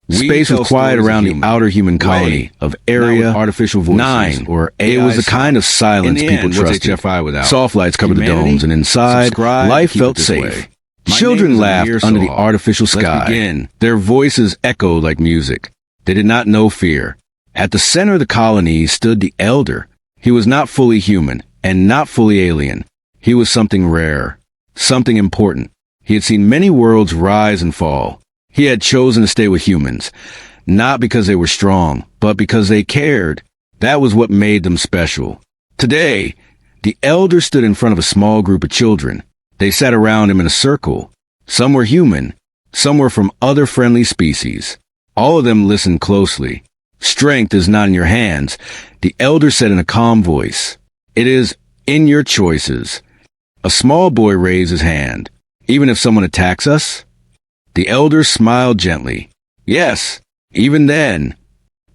Space was quiet around the outer human colony of Erya-9, or it was the kind of silence people trusted. Soft lights covered the domes, and inside, life felt safe. Children laughed under the artificial sky. Their voices echoed like music. They did not know fear. At the center of the colony stood the Elder. He was not fully human and not fully alien. He was something rare, something important. He had seen many worlds rise and fall. He had chosen to stay with humans, not because they were strong, but because they cared. That was what made them special. Today, the Elder stood in front of a small group of children. They sat around him in a circle. Some were human, some were from other friendly species. All of them listened closely. Strength is not in your hands, the Elder said in a calm voice. It is in your choices. A small boy raised his hand. Even if someone attacks us? The Elder smiled gently. Yes, even then.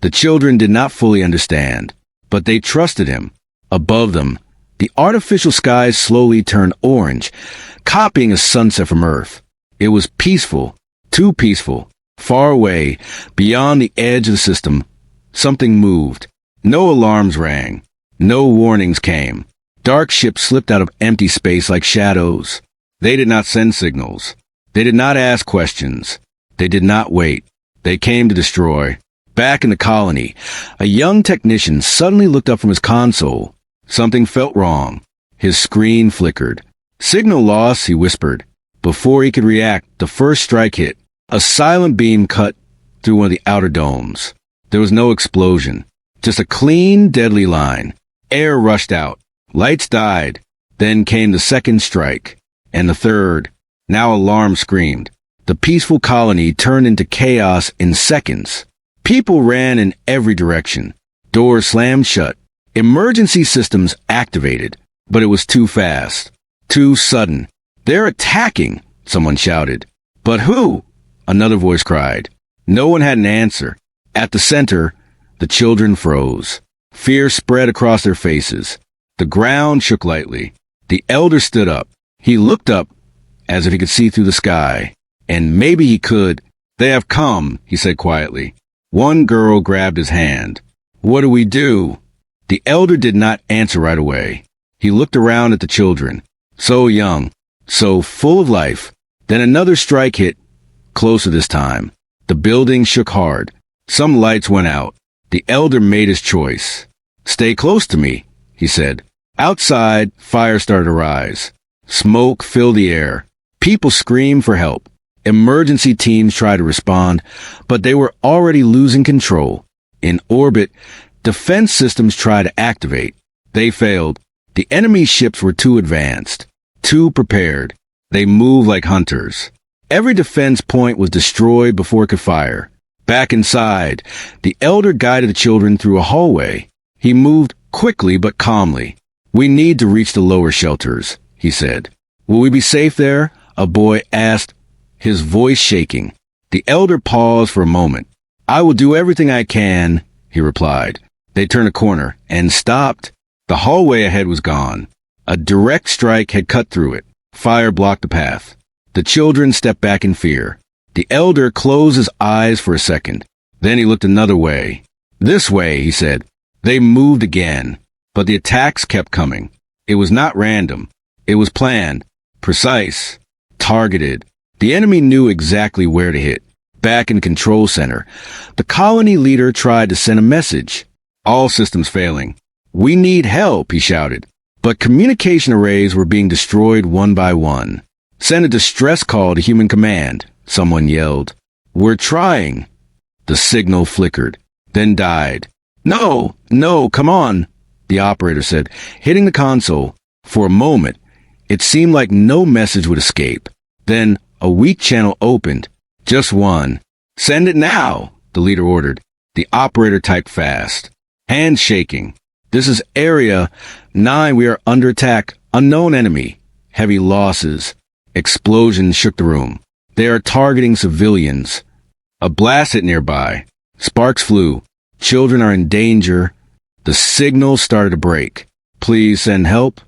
The children did not fully understand, but they trusted him. Above them, the artificial skies slowly turned orange, copying a sunset from Earth. It was peaceful, too peaceful. Far away, beyond the edge of the system, something moved. No alarms rang. No warnings came. Dark ships slipped out of empty space like shadows. They did not send signals. They did not ask questions. They did not wait. They came to destroy. Back in the colony, a young technician suddenly looked up from his console. Something felt wrong. His screen flickered. Signal loss, he whispered. Before he could react, the first strike hit. A silent beam cut through one of the outer domes. There was no explosion. Just a clean, deadly line. Air rushed out. Lights died. Then came the second strike. And the third. Now alarm screamed. The peaceful colony turned into chaos in seconds. People ran in every direction. Doors slammed shut. Emergency systems activated. But it was too fast. Too sudden. They're attacking, someone shouted. But who? Another voice cried. No one had an answer. At the center, the children froze. Fear spread across their faces. The ground shook lightly. The Elder stood up. He looked up as if he could see through the sky. And maybe he could. They have come, he said quietly. One girl grabbed his hand. What do we do? The Elder did not answer right away. He looked around at the children. So young, so full of life. Then another strike hit, closer this time. The building shook hard. Some lights went out. The Elder made his choice. Stay close to me, he said. Outside, fire started to rise. Smoke filled the air. People screamed for help. Emergency teams tried to respond, but they were already losing control. In orbit, defense systems tried to activate. They failed. The enemy ships were too advanced, too prepared. They moved like hunters. Every defense point was destroyed before it could fire. Back inside, the Elder guided the children through a hallway. He moved quickly but calmly. We need to reach the lower shelters, he said. Will we be safe there? A boy asked, his voice shaking. The Elder paused for a moment. I will do everything I can, he replied. They turned a corner and stopped. The hallway ahead was gone. A direct strike had cut through it. Fire blocked the path. The children stepped back in fear. The Elder closed his eyes for a second. Then he looked another way. This way, he said. They moved again. But the attacks kept coming. It was not random. It was planned, precise, targeted. The enemy knew exactly where to hit. Back in the control center, the colony leader tried to send a message. All systems failing. We need help, he shouted. But communication arrays were being destroyed one by one. Send a distress call to human command, someone yelled. We're trying. The signal flickered, then died. No, come on, the operator said, hitting the console. For a moment, it seemed like no message would escape. Then a weak channel opened. Just one. Send it now, the leader ordered. The operator typed fast. Hands shaking. This is Erya-9. We are under attack. Unknown enemy. Heavy losses. Explosions shook the room. They are targeting civilians. A blast hit nearby. Sparks flew. Children are in danger. The signal started to break. Please send help.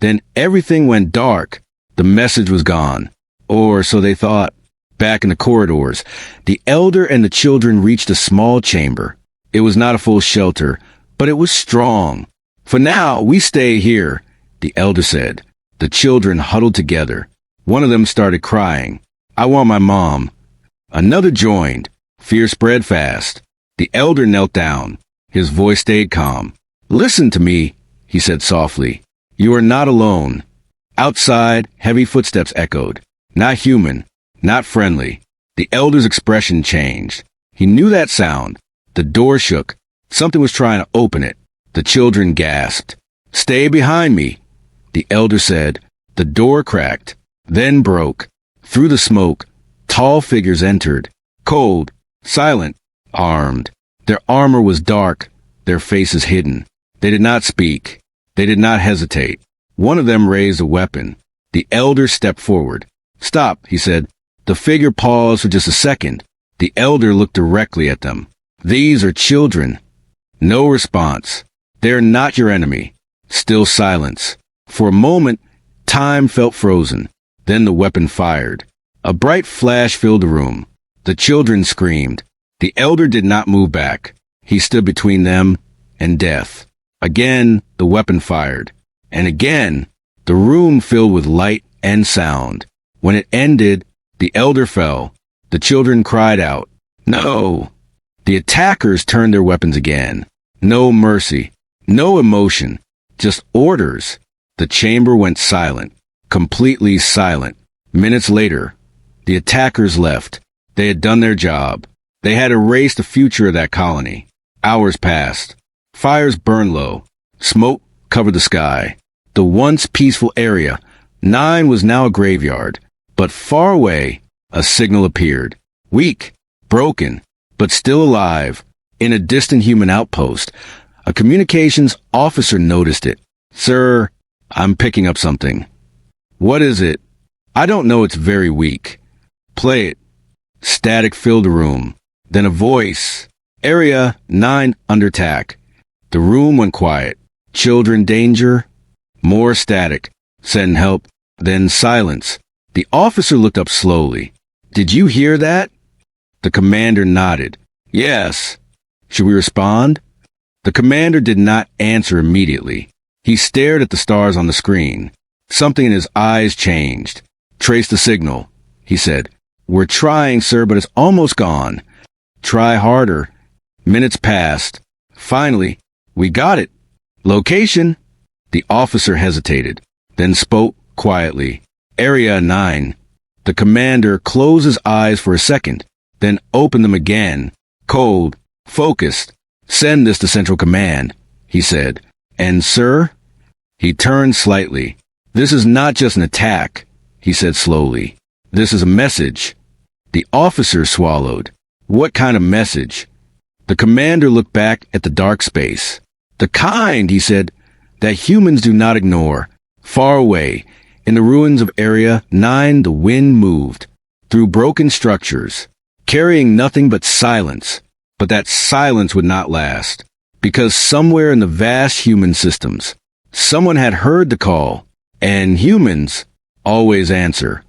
Then everything went dark. The message was gone. Or so they thought. Back in the corridors, the elder and the children reached a small chamber. It was not a full shelter, but it was strong. "For now, we stay here," the elder said. The children huddled together. One of them started crying. "I want my mom." Another joined. Fear spread fast. The elder knelt down. His voice stayed calm. "Listen to me," he said softly. "You are not alone." Outside, heavy footsteps echoed. Not human, not friendly. The elder's expression changed. He knew that sound. The door shook. Something was trying to open it. The children gasped. "Stay behind me," the elder said. The door cracked, then broke. Through the smoke, tall figures entered. Cold, silent, armed. Their armor was dark, their faces hidden. They did not speak. They did not hesitate. One of them raised a weapon. The elder stepped forward. "Stop," he said. The figure paused for just a second. The elder looked directly at them. "These are children." No response. "They're not your enemy." Still silence. For a moment, time felt frozen. Then the weapon fired. A bright flash filled the room. The children screamed. The elder did not move back. He stood between them and death. Again, the weapon fired. And again, the room filled with light and sound. When it ended, the elder fell. The children cried out, "No!" The attackers turned their weapons again. No mercy, no emotion, just orders. The chamber went silent, completely silent. Minutes later, the attackers left. They had done their job. They had erased the future of that colony. Hours passed. Fires burned low. Smoke covered the sky. The once peaceful Erya-9 was now a graveyard. But far away, a signal appeared. Weak, broken, but still alive. In a distant human outpost, a communications officer noticed it. "Sir, I'm picking up something." "What is it?" "I don't know, it's very weak." "Play it." Static filled the room. Then a voice. "Erya-9 under attack." The room went quiet. "Children danger." More static. "Send help." Then silence. The officer looked up slowly. "Did you hear that?" The commander nodded. "Yes." "Should we respond?" The commander did not answer immediately. He stared at the stars on the screen. Something in his eyes changed. "Trace the signal," he said. "We're trying, sir, but it's almost gone." "Try harder." Minutes passed. Finally, "We got it." "Location?" The officer hesitated, then spoke quietly. "Erya-9." The commander closed his eyes for a second, then opened them again. Cold, focused. "Send this to Central Command," he said. "And, sir?" He turned slightly. "This is not just an attack," he said slowly. "This is a message." The officer swallowed. "What kind of message?" The commander looked back at the dark space. "The kind," he said, "that humans do not ignore." Far away, in the ruins of Erya-9, the wind moved through broken structures, carrying nothing but silence. But that silence would not last, because somewhere in the vast human systems, someone had heard the call, and humans always answer.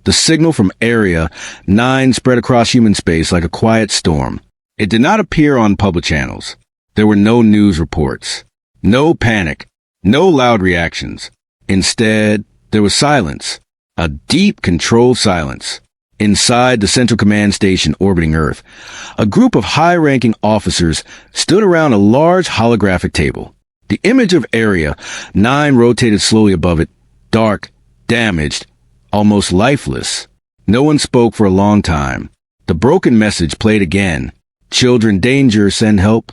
The signal from Erya-9 spread across human space like a quiet storm. It did not appear on public channels. There were no news reports, no panic, no loud reactions. Instead, there was silence, a deep, controlled silence. Inside the Central Command Station orbiting Earth, a group of high-ranking officers stood around a large holographic table. The image of Erya-9 rotated slowly above it, dark, damaged, almost lifeless. No one spoke for a long time. The broken message played again. "Children danger, send help."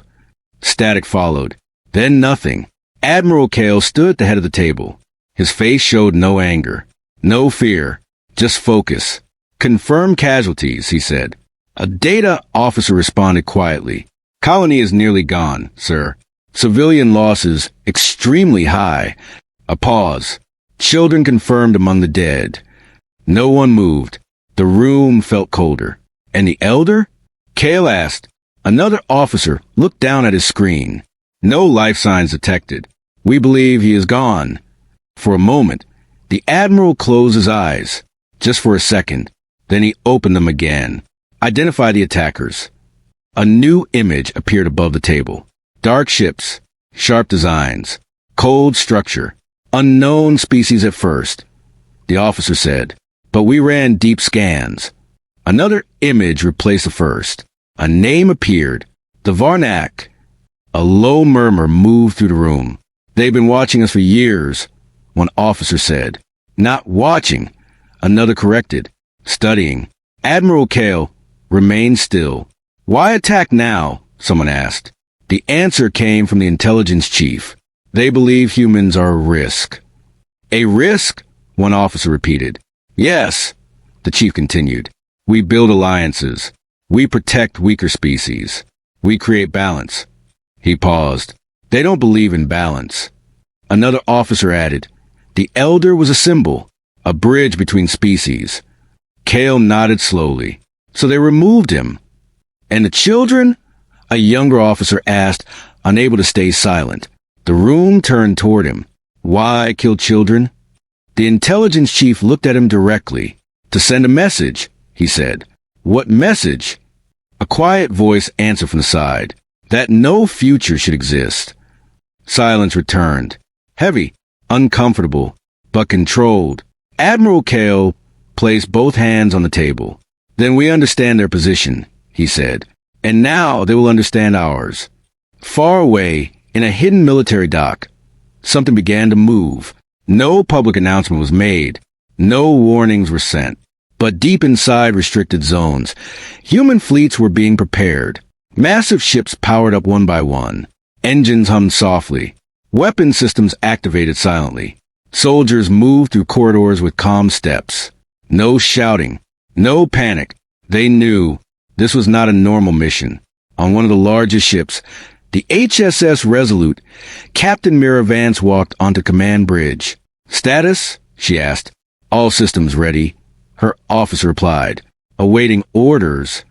Static followed. Then nothing. Admiral Kale stood at the head of the table. His face showed no anger, no fear, just focus. "Confirm casualties," he said. A data officer responded quietly. "Colony is nearly gone, sir. Civilian losses extremely high." A pause. "Children confirmed among the dead." No one moved. The room felt colder. "And the elder?" Kale asked. Another officer looked down at his screen. "No life signs detected. We believe he is gone." For a moment, the admiral closed his eyes. Just for a second. Then he opened them again. Identify the attackers. A new image appeared above the table. Dark ships, sharp designs, cold structure, unknown species at first. The officer said, but we ran deep scans. Another image replaced the first. A name appeared. The Varnak. A low murmur moved through the room. They've been watching us for years, one officer said. Not watching, another corrected. Studying. Admiral Kale remained still. Why attack now? Someone asked. The answer came from the intelligence chief. They believe humans are a risk. A risk? One officer repeated. Yes, the chief continued. We build alliances. We protect weaker species. We create balance. He paused. They don't believe in balance. Another officer added. The elder was a symbol, a bridge between species. Kale nodded slowly. So they removed him. And the children? A younger officer asked, unable to stay silent. The room turned toward him. Why kill children? The intelligence chief looked at him directly. To send a message, he said. What message? A quiet voice answered from the side. That no future should exist. Silence returned. Heavy, uncomfortable, but controlled. Admiral Kale placed both hands on the table. Then we understand their position, he said. And now they will understand ours. Far away, in a hidden military dock, something began to move. No public announcement was made. No warnings were sent. But deep inside restricted zones, human fleets were being prepared. Massive ships powered up one by one. Engines hummed softly. Weapon systems activated silently. Soldiers moved through corridors with calm steps. No shouting. No panic. They knew this was not a normal mission. On one of the largest ships, the HSS Resolute, Captain Mira Vance walked onto command bridge. Status? She asked. All systems ready. Her officer replied. Awaiting orders.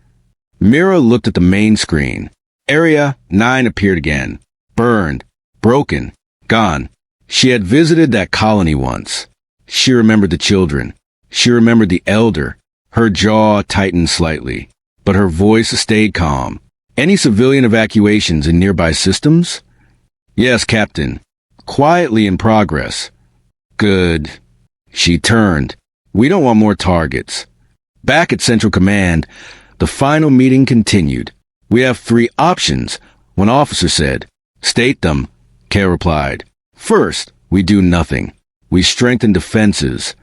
Mira looked at the main screen. Erya-9 appeared again. Burned. Broken. Gone. She had visited that colony once. She remembered the children. She remembered the elder. Her jaw tightened slightly, but her voice stayed calm. Any civilian evacuations in nearby systems? Yes, Captain. Quietly in progress. Good. She turned. We don't want more targets. Back at Central Command, the final meeting continued. We have 3 options, one officer said. State them, Kale replied. First, we do nothing. We strengthen defenses.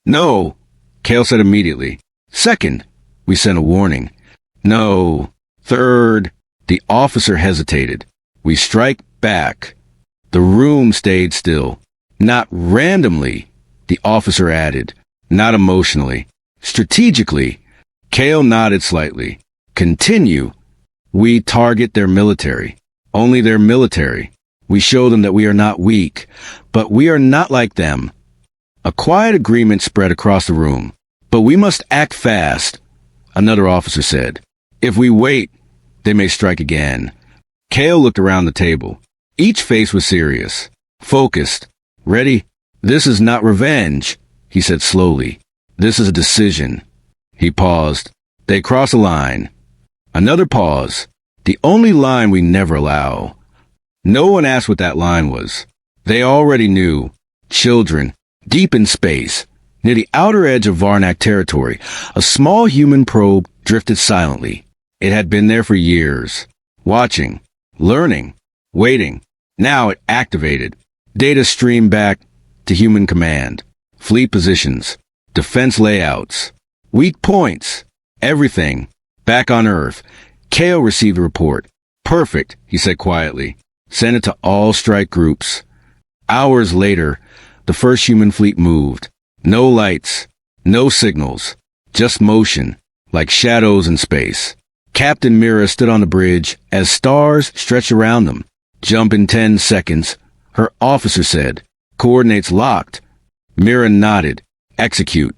No, Kale said immediately. Second, we send a warning. No. Third, the officer hesitated. We strike back. The room stayed still. Not randomly, the officer added. Not emotionally. Strategically. Kale nodded slightly. Continue. We target their military. Only their military. We show them that we are not weak, but we are not like them. A quiet agreement spread across the room. But we must act fast, another officer said. If we wait, they may strike again. Kale looked around the table. Each face was serious, focused, ready. This is not revenge, he said slowly. This is a decision. He paused. They cross a line. Another pause. The only line we never allow. No one asked what that line was. They already knew. Children, deep in space, near the outer edge of Varnak territory, a small human probe drifted silently. It had been there for years. Watching, learning, waiting. Now it activated. Data streamed back to human command. Fleet positions, defense layouts, weak points, everything. Back on Earth, Kale received a report. Perfect, he said quietly. Send it to all strike groups. Hours later, the first human fleet moved. No lights, no signals, just motion, like shadows in space. Captain Mira stood on the bridge as stars stretched around them. Jump in 10 seconds, her officer said. Coordinates locked. Mira nodded. Execute.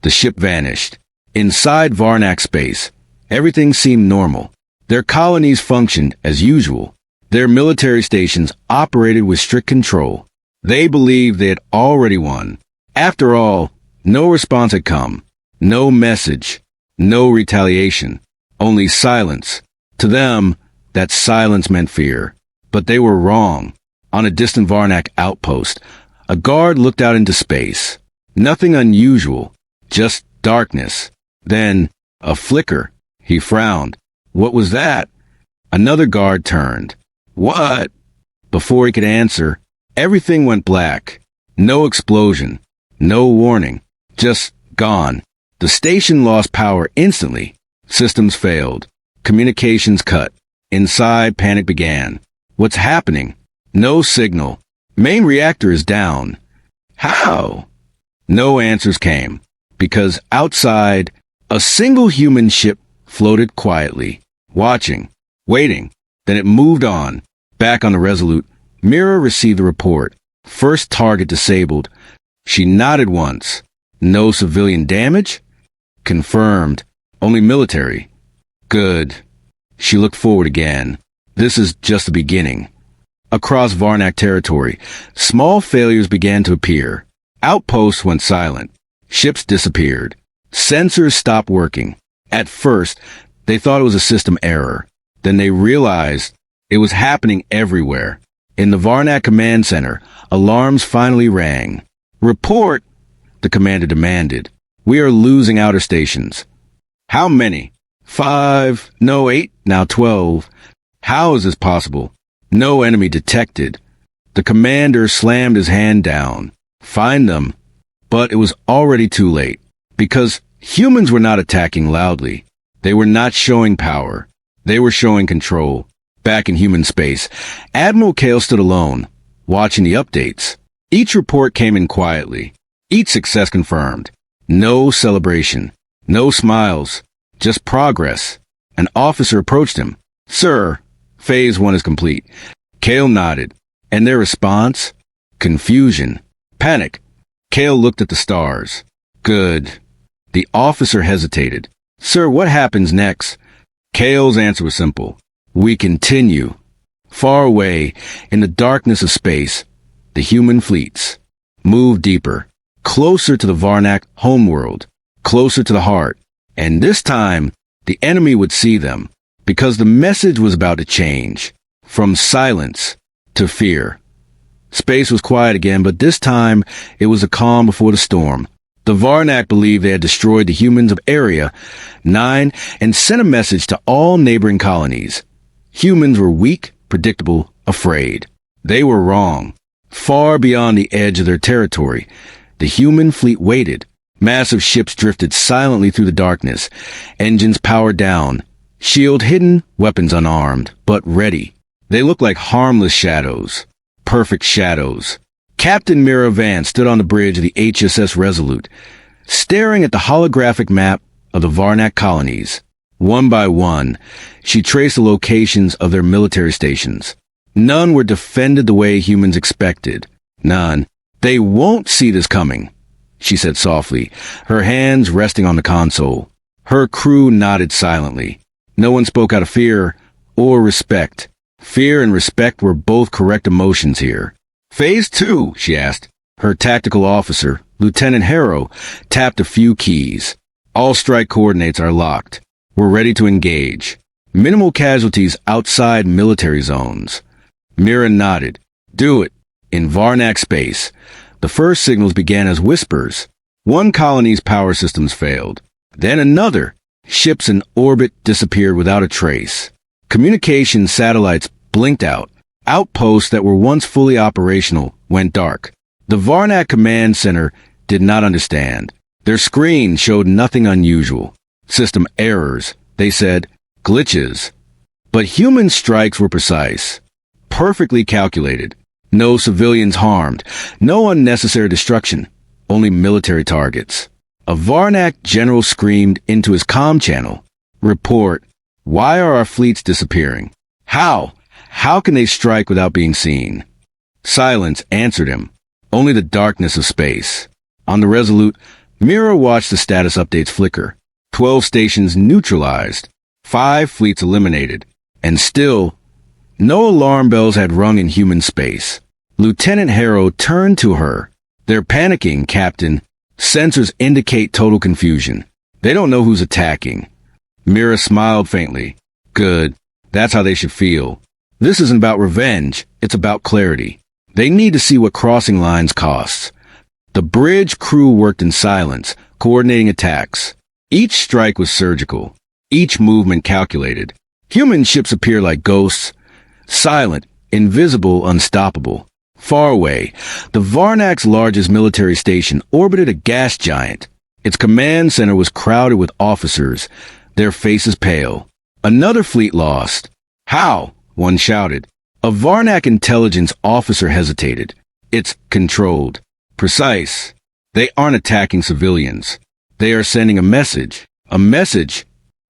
The ship vanished. Inside Varnak space, everything seemed normal. Their colonies functioned as usual. Their military stations operated with strict control. They believed they had already won. After all, no response had come. No message. No retaliation. Only silence. To them, that silence meant fear. But they were wrong. On a distant Varnak outpost, a guard looked out into space. Nothing unusual. Just darkness. Then, a flicker. He frowned. What was that? Another guard turned. What? Before he could answer, everything went black. No explosion. No warning. Just gone. The station lost power instantly. Systems failed. Communications cut. Inside, panic began. What's happening? No signal. Main reactor is down. How? No answers came. Because outside, a single human ship floated quietly, watching, waiting. Then it moved on. Back on the Resolute, Mira received the report. First target disabled. She nodded once. No civilian damage? Confirmed. Only military. Good. She looked forward again. This is just the beginning. Across Varnak territory, small failures began to appear. Outposts went silent. Ships disappeared. Sensors stopped working. At first, they thought it was a system error. Then they realized it was happening everywhere. In the Varnak command center, alarms finally rang. Report, the commander demanded. We are losing outer stations. How many? 5, no 8, now 12. How is this possible? No enemy detected. The commander slammed his hand down. Find them. But it was already too late. Because humans were not attacking loudly. They were not showing power. They were showing control. Back in human space, Admiral Kale stood alone, watching the updates. Each report came in quietly. Each success confirmed. No celebration. No smiles. Just progress. An officer approached him. Sir, Phase 1 is complete. Kale nodded. And their response? Confusion. Panic. Kale looked at the stars. Good. The officer hesitated. Sir, what happens next? Kale's answer was simple. We continue. Far away, in the darkness of space, the human fleets moved deeper, closer to the Varnak homeworld, closer to the heart. And this time, the enemy would see them, because the message was about to change, from silence to fear. Space was quiet again, but this time, it was a calm before the storm. The Varnak believed they had destroyed the humans of Erya-9 and sent a message to all neighboring colonies. Humans were weak, predictable, afraid. They were wrong. Far beyond the edge of their territory, the human fleet waited. Massive ships drifted silently through the darkness, engines powered down, shield hidden, weapons unarmed, but ready. They looked like harmless shadows. Perfect shadows. Captain Mira Van stood on the bridge of the HSS Resolute, staring at the holographic map of the Varnak colonies. One by one, she traced the locations of their military stations. None were defended the way humans expected. None. They won't see this coming, she said softly, her hands resting on the console. Her crew nodded silently. No one spoke out of fear or respect. Fear and respect were both correct emotions here. Phase 2, she asked. Her tactical officer, Lieutenant Harrow, tapped a few keys. All strike coordinates are locked. We're ready to engage. Minimal casualties outside military zones. Mira nodded. Do it. In Varnak space, the first signals began as whispers. One colony's power systems failed. Then another. Ships in orbit disappeared without a trace. Communication satellites blinked out. Outposts that were once fully operational went dark. The Varnak command center did not understand. Their screen showed nothing unusual. System errors, they said, glitches. But human strikes were precise, perfectly calculated. No civilians harmed, no unnecessary destruction, only military targets. A Varnak general screamed into his comm channel. Report, why are our fleets disappearing? How? How can they strike without being seen? Silence answered him. Only the darkness of space. On the Resolute, Mira watched the status updates flicker. 12 stations neutralized. 5 fleets eliminated. And still, no alarm bells had rung in human space. Lieutenant Harrow turned to her. They're panicking, Captain. Sensors indicate total confusion. They don't know who's attacking. Mira smiled faintly. Good. That's how they should feel. This isn't about revenge. It's about clarity. They need to see what crossing lines costs. The bridge crew worked in silence, coordinating attacks. Each strike was surgical. Each movement calculated. Human ships appear like ghosts. Silent, invisible, unstoppable. Far away, the Varnak's largest military station orbited a gas giant. Its command center was crowded with officers, their faces pale. Another fleet lost. How? One shouted. A Varnak intelligence officer hesitated. It's controlled. Precise. They aren't attacking civilians. They are sending a message. A message.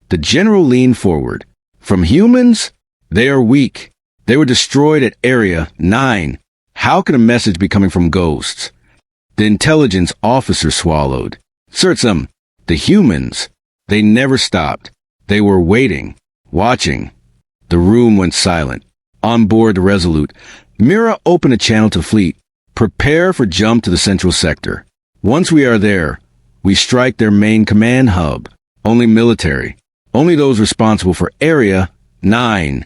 The general leaned forward. From humans? They are weak. They were destroyed at Erya-9. How can a message be coming from ghosts? The intelligence officer swallowed. Search them. The humans. They never stopped. They were waiting, watching. The room went silent. On board the Resolute, Mira opened a channel to fleet. Prepare for jump to the central sector. Once we are there, we strike their main command hub. Only military. Only those responsible for Erya-9.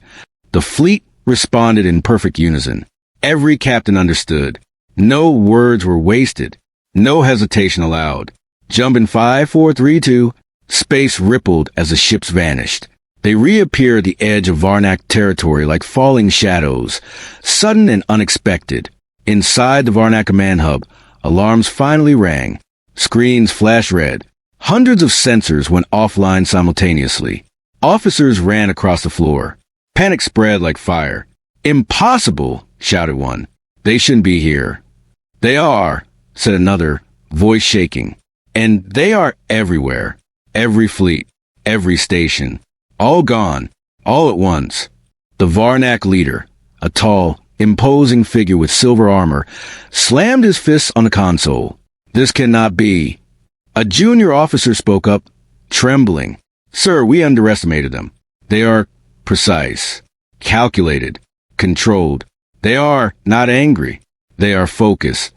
The fleet responded in perfect unison. Every captain understood. No words were wasted. No hesitation allowed. Jump in 5, 4, 3, 2. Space rippled as the ships vanished. They reappeared at the edge of Varnak territory like falling shadows, sudden and unexpected. Inside the Varnak command hub, alarms finally rang. Screens flashed red. Hundreds of sensors went offline simultaneously. Officers ran across the floor. Panic spread like fire. Impossible, shouted one. They shouldn't be here. They are, said another, voice shaking. And they are everywhere. Every fleet. Every station. All gone. All at once. The Varnak leader, a tall, imposing figure with silver armor, slammed his fists on the console. This cannot be. A junior officer spoke up, trembling. Sir, we underestimated them. They are precise, calculated, controlled. They are not angry. They are focused.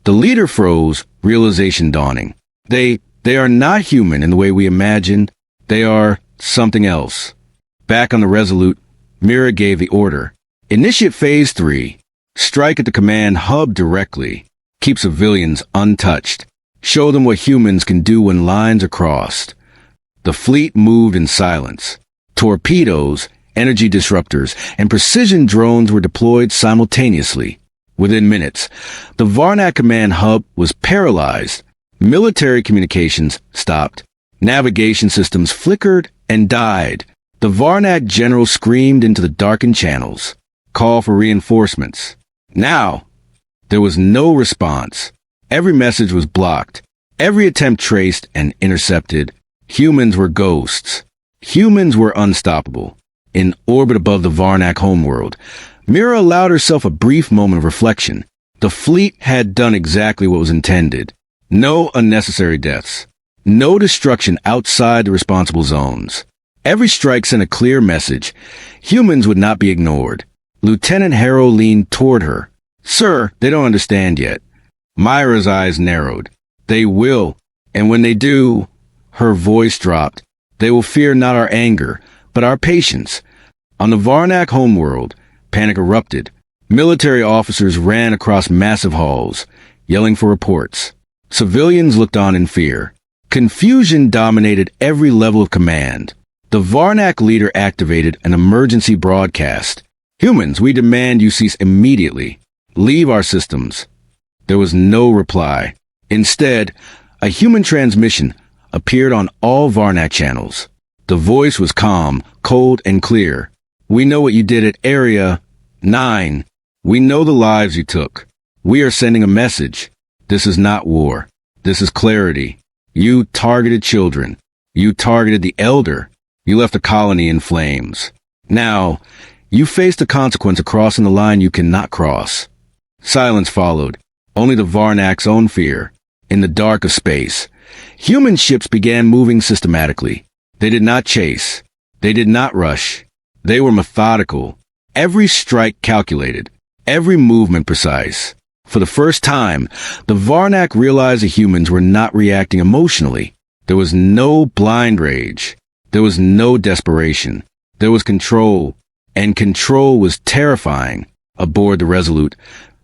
The leader froze, realization dawning. They are not human in the way we imagined. They are something else. Back on the Resolute, Mira gave the order. Initiate Phase 3. Strike at the command hub directly. Keep civilians untouched. Show them what humans can do when lines are crossed. The fleet moved in silence. Torpedoes, energy disruptors, and precision drones were deployed simultaneously. Within minutes, the Varnak command hub was paralyzed. Military communications stopped. Navigation systems flickered and died. The Varnak general screamed into the darkened channels. Call for reinforcements. Now! There was no response. Every message was blocked. Every attempt traced and intercepted. Humans were ghosts. Humans were unstoppable. In orbit above the Varnak homeworld, Mira allowed herself a brief moment of reflection. The fleet had done exactly what was intended. No unnecessary deaths. No destruction outside the responsible zones. Every strike sent a clear message. Humans would not be ignored. Lieutenant Harrow leaned toward her. Sir, they don't understand yet. Myra's eyes narrowed. They will, and when they do, her voice dropped. They will fear not our anger, but our patience. On the Varnak homeworld, panic erupted. Military officers ran across massive halls, yelling for reports. Civilians looked on in fear. Confusion dominated every level of command. The Varnak leader activated an emergency broadcast. Humans, we demand you cease immediately. Leave our systems. There was no reply. Instead, a human transmission appeared on all Varnak channels. The voice was calm, cold, and clear. We know what you did at Erya-9. We know the lives you took. We are sending a message. This is not war. This is clarity. You targeted children. You targeted the elder. You left a colony in flames. Now, you face the consequence of crossing the line you cannot cross. Silence followed. Only the Varnak's own fear. In the dark of space, human ships began moving systematically. They did not chase. They did not rush. They were methodical. Every strike calculated. Every movement precise. For the first time, the Varnak realized the humans were not reacting emotionally. There was no blind rage. There was no desperation. There was control, and control was terrifying. Aboard the Resolute,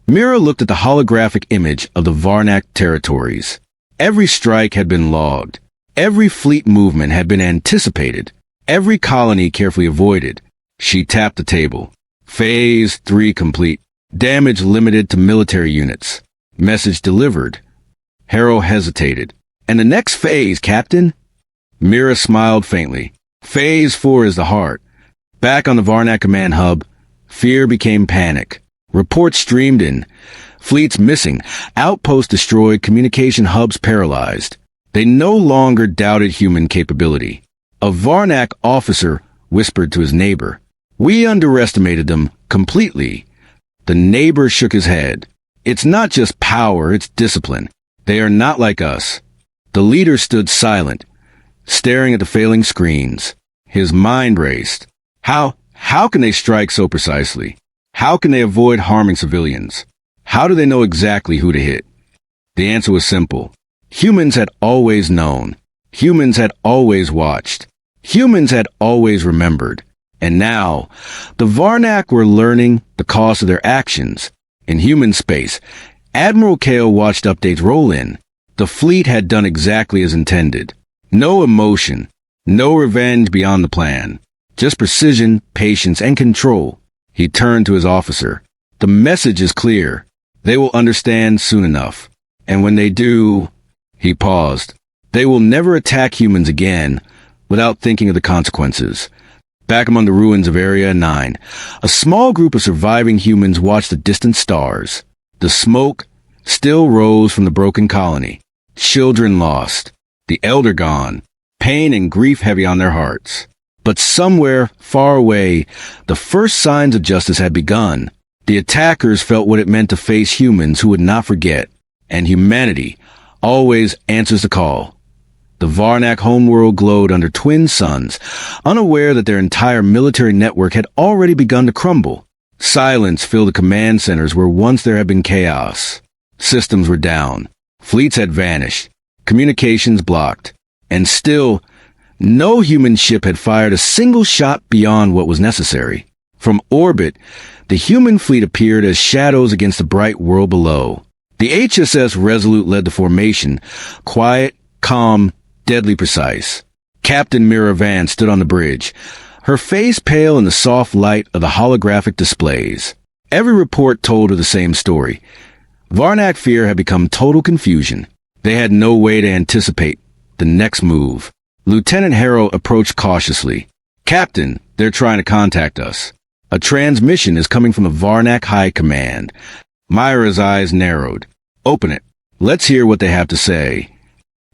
Mira looked at the holographic image of the Varnak territories. Every strike had been logged. Every fleet movement had been anticipated. Every colony carefully avoided. She tapped the table. Phase 3 complete. Damage limited to military units. Message delivered. Harrow hesitated. And the next phase, Captain? Mira smiled faintly. Phase 4 is the heart. Back on the Varnak command hub, fear became panic. Reports streamed in. Fleets missing. Outposts destroyed. Communication hubs paralyzed. They no longer doubted human capability. A Varnak officer whispered to his neighbor. We underestimated them completely. The neighbor shook his head. It's not just power, it's discipline. They are not like us. The leader stood silent, staring at the failing screens. His mind raced. How can they strike so precisely? How can they avoid harming civilians? How do they know exactly who to hit? The answer was simple. Humans had always known. Humans had always watched. Humans had always remembered. And now, the Varnak were learning the cost of their actions. In human space, Admiral Kale watched updates roll in. The fleet had done exactly as intended. No emotion, no revenge beyond the plan. Just precision, patience, and control. He turned to his officer. The message is clear. They will understand soon enough. And when they do, he paused. They will never attack humans again without thinking of the consequences. Back among the ruins of Erya-9, a small group of surviving humans watched the distant stars. The smoke still rose from the broken colony. Children lost. The elder gone. Pain and grief heavy on their hearts. But somewhere, far away, the first signs of justice had begun. The attackers felt what it meant to face humans who would not forget. And humanity always answers the call. The Varnak homeworld glowed under twin suns, unaware that their entire military network had already begun to crumble. Silence filled the command centers where once there had been chaos. Systems were down. Fleets had vanished. Communications blocked. And still, no human ship had fired a single shot beyond what was necessary. From orbit, the human fleet appeared as shadows against the bright world below. The HSS Resolute led the formation, quiet, calm, deadly precise. Captain Mira Van stood on the bridge, her face pale in the soft light of the holographic displays. Every report told her the same story. Varnak fear had become total confusion. They had no way to anticipate the next move. Lieutenant Harrow approached cautiously. Captain, they're trying to contact us. A transmission is coming from the Varnak High Command. Myra's eyes narrowed. Open it. Let's hear what they have to say.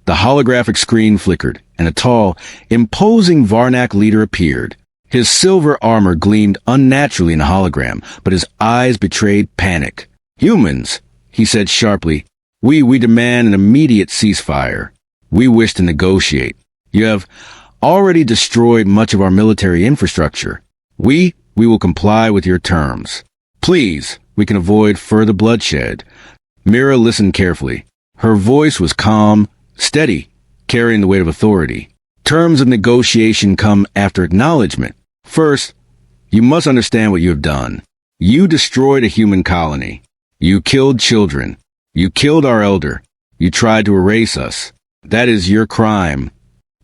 The holographic screen flickered, and a tall, imposing Varnak leader appeared. His silver armor gleamed unnaturally in the hologram, but his eyes betrayed panic. Humans, he said sharply, we demand an immediate ceasefire. We wish to negotiate. You have already destroyed much of our military infrastructure. We will comply with your terms. Please, we can avoid further bloodshed. Mira listened carefully. Her voice was calm, steady, carrying the weight of authority. Terms of negotiation come after acknowledgement. First, you must understand what you have done. You destroyed a human colony. You killed children. You killed our elder. You tried to erase us. That is your crime.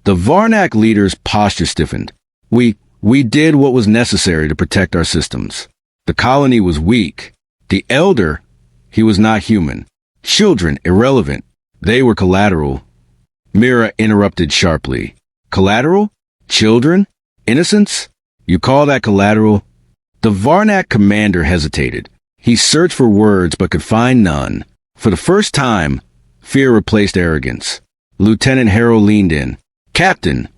The Varnak leader's posture stiffened. We did what was necessary to protect our systems. The colony was weak. The elder, he was not human. Children, irrelevant. They were collateral. Mira interrupted sharply. Collateral? Children? Innocents? You call that collateral? The Varnak commander hesitated. He searched for words but could find none. For the first time, fear replaced arrogance. Lieutenant Harrow leaned in. Captain,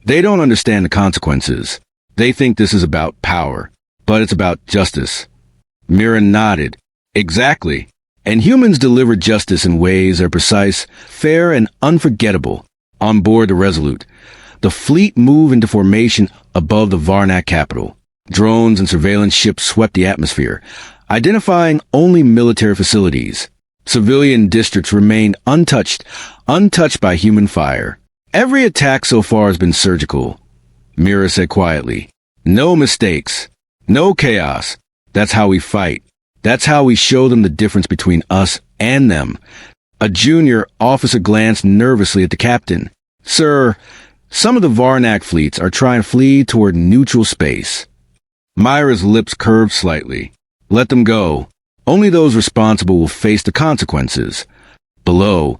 they don't understand the consequences. They think this is about power, but it's about justice. Mira nodded. Exactly. And humans deliver justice in ways that are precise, fair, and unforgettable. On board the Resolute, the fleet moved into formation above the Varnak capital. Drones and surveillance ships swept the atmosphere, identifying only military facilities. Civilian districts remained untouched by human fire. Every attack so far has been surgical, Mira said quietly. No mistakes. No chaos. That's how we fight. That's how we show them the difference between us and them. A junior officer glanced nervously at the captain. Sir, some of the Varnak fleets are trying to flee toward neutral space. Myra's lips curved slightly. Let them go. Only those responsible will face the consequences. Below,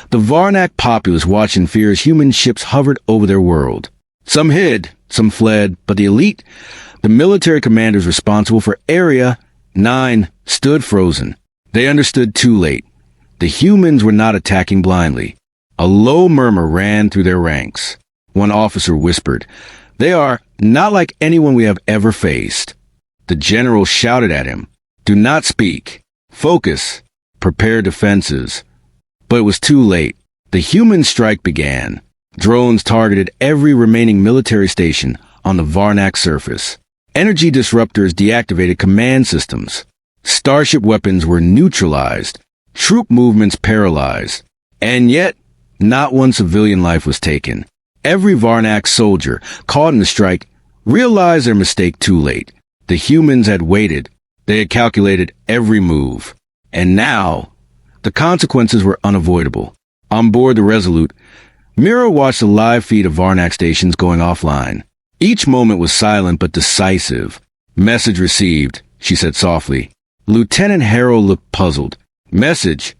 the Varnak populace watched in fear as human ships hovered over their world. Some hid, some fled, but the elite, the military commanders responsible for Erya-9, stood frozen. They understood too late. The humans were not attacking blindly. A low murmur ran through their ranks. One officer whispered, "They are not like anyone we have ever faced." The general shouted at him, "Do not speak. Focus. Prepare defenses." But it was too late. The human strike began. Drones targeted every remaining military station on the Varnak surface. Energy disruptors deactivated command systems. Starship weapons were neutralized. Troop movements paralyzed. And yet, not one civilian life was taken. Every Varnak soldier caught in the strike realized their mistake too late. The humans had waited. They had calculated every move. And now, the consequences were unavoidable. On board the Resolute, Mira watched the live feed of Varnak stations going offline. Each moment was silent but decisive. Message received, she said softly. Lieutenant Harold looked puzzled. Message.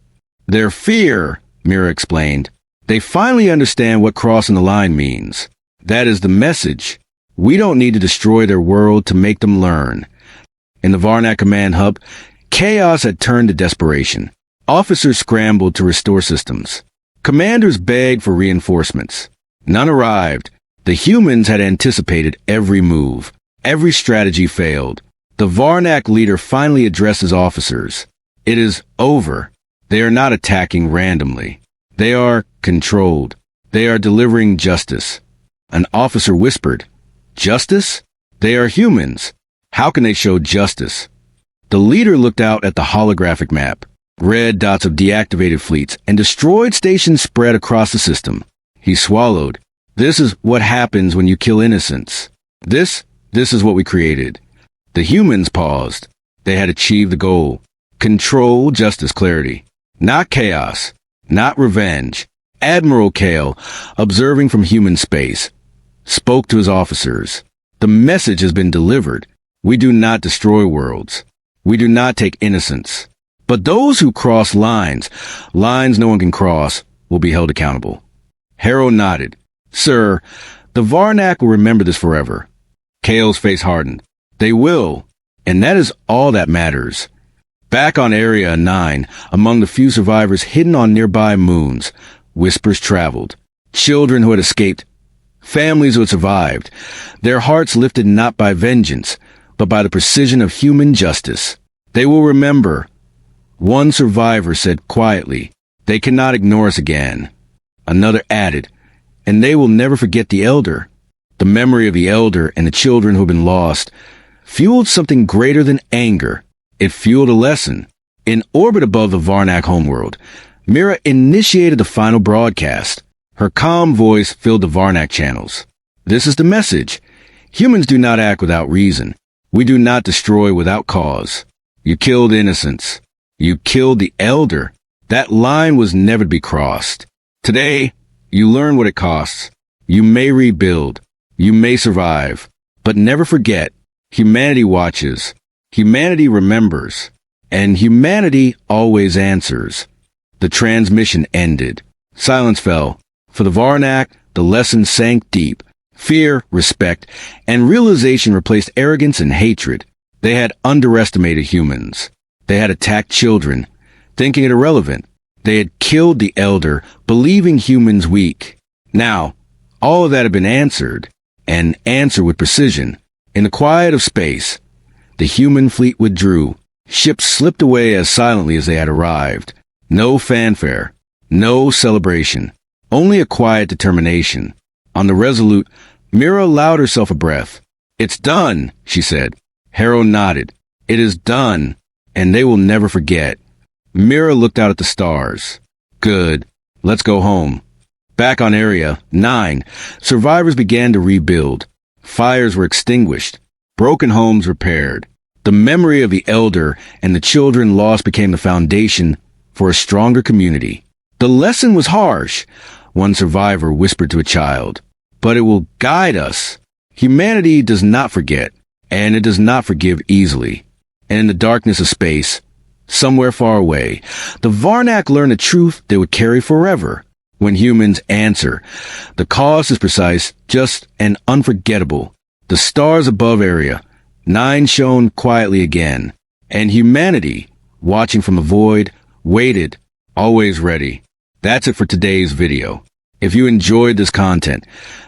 Their fear, Mira explained. They finally understand what crossing the line means. That is the message. We don't need to destroy their world to make them learn. In the Varnak command hub, chaos had turned to desperation. Officers scrambled to restore systems. Commanders begged for reinforcements. None arrived. The humans had anticipated every move. Every strategy failed. The Varnak leader finally addressed his officers. It is over. They are not attacking randomly. They are controlled. They are delivering justice. An officer whispered, "Justice? They are humans. How can they show justice?" The leader looked out at the holographic map. Red dots of deactivated fleets and destroyed stations spread across the system. He swallowed. This is what happens when you kill innocents. This is what we created. The humans paused. They had achieved the goal. Control, justice, clarity. Not chaos. Not revenge. Admiral Kale, observing from human space, spoke to his officers. The message has been delivered. We do not destroy worlds. We do not take innocence. But those who cross lines no one can cross, will be held accountable. Harold nodded. Sir, the Varnak will remember this forever. Kale's face hardened. They will, and that is all that matters. Back on Erya-9, among the few survivors hidden on nearby moons, whispers traveled. Children who had escaped, families who had survived, their hearts lifted not by vengeance, but by the precision of human justice. They will remember. One survivor said quietly, "They cannot ignore us again." Another added, "And they will never forget the elder." The memory of the elder and the children who had been lost fueled something greater than anger. It fueled a lesson. In orbit above the Varnak homeworld, Mira initiated the final broadcast. Her calm voice filled the Varnak channels. This is the message. Humans do not act without reason. We do not destroy without cause. You killed innocents. You killed the elder. That line was never to be crossed. Today, you learn what it costs. You may rebuild. You may survive. But never forget, humanity watches. Humanity remembers. And humanity always answers. The transmission ended. Silence fell. For the Varnak, the lesson sank deep. Fear, respect, and realization replaced arrogance and hatred. They had underestimated humans. They had attacked children, thinking it irrelevant. They had killed the elder, believing humans weak. Now, all of that had been answered, and answered with precision. In the quiet of space, the human fleet withdrew. Ships slipped away as silently as they had arrived. No fanfare, no celebration, only a quiet determination. On the Resolute, Mira allowed herself a breath. "It's done," she said. Harold nodded. "It is done. And they will never forget." Mira looked out at the stars. "Good. Let's go home." Back on Erya-9, survivors began to rebuild. Fires were extinguished, broken homes repaired. The memory of the elder and the children lost became the foundation for a stronger community. The lesson was harsh, one survivor whispered to a child, but it will guide us. Humanity does not forget, and it does not forgive easily. And in the darkness of space, somewhere far away, the Varnak learned a truth they would carry forever. When humans answer, the cause is precise, just, and unforgettable. The stars above Erya-9 shone quietly again, and humanity, watching from the void, waited, always ready. That's it for today's video. If you enjoyed this content,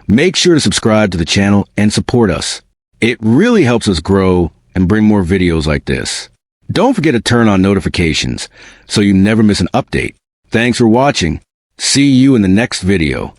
make sure to subscribe to the channel and support us. It really helps us grow and bring more videos like this. Don't forget to turn on notifications so you never miss an update. Thanks for watching. See you in the next video.